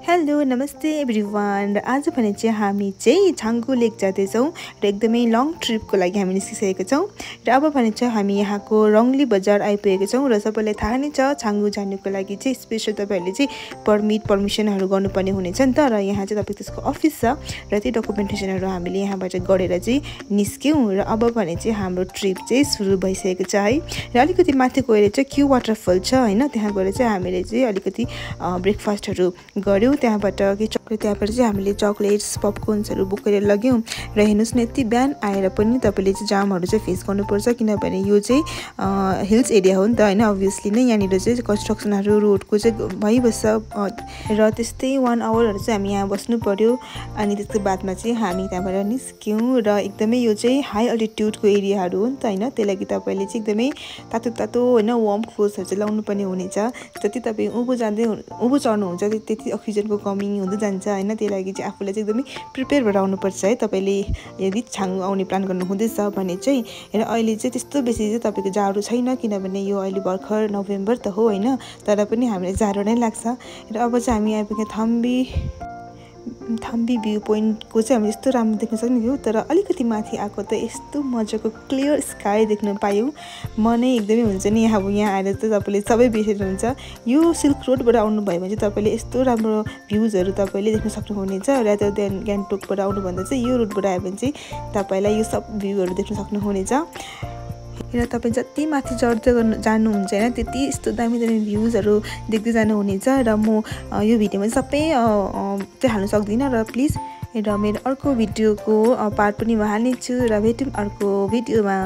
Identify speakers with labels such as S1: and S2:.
S1: Hello नमस्ते everyone. र आज भने चाहिँ हामी चाहिँ छाङ्गु लेक जाँदैछौँ र एकदमै लङ ट्रिपको लागि हामी निस्किसकेका छौँ। र अब भने चाहिँ हामी यहाँको रङ्गली बजार आइपुगेका छौँ र सबैलाई थाहा नै छ छाङ्गु जानुको लागि चाहिँ स्पेसल तपाईँहरूले चाहिँ पर्मिसनहरू गर्नुपर्ने हुनेछ नि त। र यहाँ चाहिँ तपाईँको त्यसको अफिस छ र त्यो डकुमेन्टेसनहरू हामीले यहाँबाट गरेर चाहिँ निस्क्यौँ। र अब भने चाहिँ हाम्रो ट्रिप चाहिँ सुरु भइसकेको छ है। र अलिकति माथि गएर चाहिँ क्यु वाटरफल छ होइन, त्यहाँ गएर चाहिँ हामीले चाहिँ अलिकति ब्रेकफास्टहरू गऱ्यौँ। त्यहाँबाट चाहिँ हामीले चक्लेट्स पपकर्न्सहरू बोकेर लग्यौँ। र हेर्नुहोस् न यति बिहान आएर पनि तपाईँले चाहिँ जामहरू चाहिँ फेस गर्नुपर्छ, किनभने यो चाहिँ हिल्स एरिया हो नि त होइन। अभियसली नै यहाँनिर चाहिँ कन्स्ट्रक्सनहरू रोडको चाहिँ भइबस्छ र त्यस्तै 1 आवरहरू चाहिँ हामी यहाँ बस्नु पर्यो। अनि त्यसको बादमा चाहिँ हामी त्यहाँबाट निस्क्यौँ। र एकदमै यो चाहिँ हाई अल्टिट्युडको एरियाहरू हो नि त होइन, त्यही लागि तपाईँले चाहिँ एकदमै तातो तातो होइन वार्म क्लोथ्सहरू चाहिँ लाउनु पर्ने हुनेछ। जति तपाईँ उँभो चढ्नुहुन्छ त्यति अक्सिजनको कमी हुँदै जान्छ होइन। त्यही लागि चाहिँ आफूलाई चाहिँ एकदमै प्रिपेयर भएर आउनुपर्छ है तपाईँले यदि छाङ्गु आउने प्लान गर्नु हुँदैछ भने चाहिँ। र अहिले चाहिँ त्यस्तो बेसी चाहिँ तपाईँको जाडो छैन, किनभने यो अहिले भर्खर नोभेम्बर त हो होइन, तर पनि हामीलाई जाडो नै लाग्छ। र अब चाहिँ हामी आइपुग्यौँ थाम्बी भ्यू पोइन्टको चाहिँ हामीले यस्तो राम्रो देख्न सक्ने थियो। तर अलिकति माथि आएको त यस्तो मजाको क्लियर स्काई देख्न पायौँ। मनै एकदमै हुन्छ नि अब यहाँ आएर चाहिँ तपाईँले सबै बिर्सिनुहुन्छ। यो सिल्क रोडबाट आउनुभयो भने चाहिँ तपाईँले यस्तो राम्रो भ्यूजहरू तपाईँले देख्न सक्नुहुनेछ। र गान्तोकबाट आउनुभन्दा चाहिँ यो रुटबाट आयो भने चाहिँ तपाईँलाई यो सब भ्यूहरू देख्न सक्नुहुनेछ। र तपाईँ जति माथि चढ्दै जानुहुन्छ होइन त्यति यस्तो दामी दामी भ्युजहरू देख्दै जानुहुनेछ। र म यो भिडियोमा चाहिँ सबै चाहिँ हाल्न सक्दिनँ र प्लिज र मेरो अर्को भिडियोको पार्ट पनि म हाल्नेछु। र भेटौँ अर्को भिडियोमा।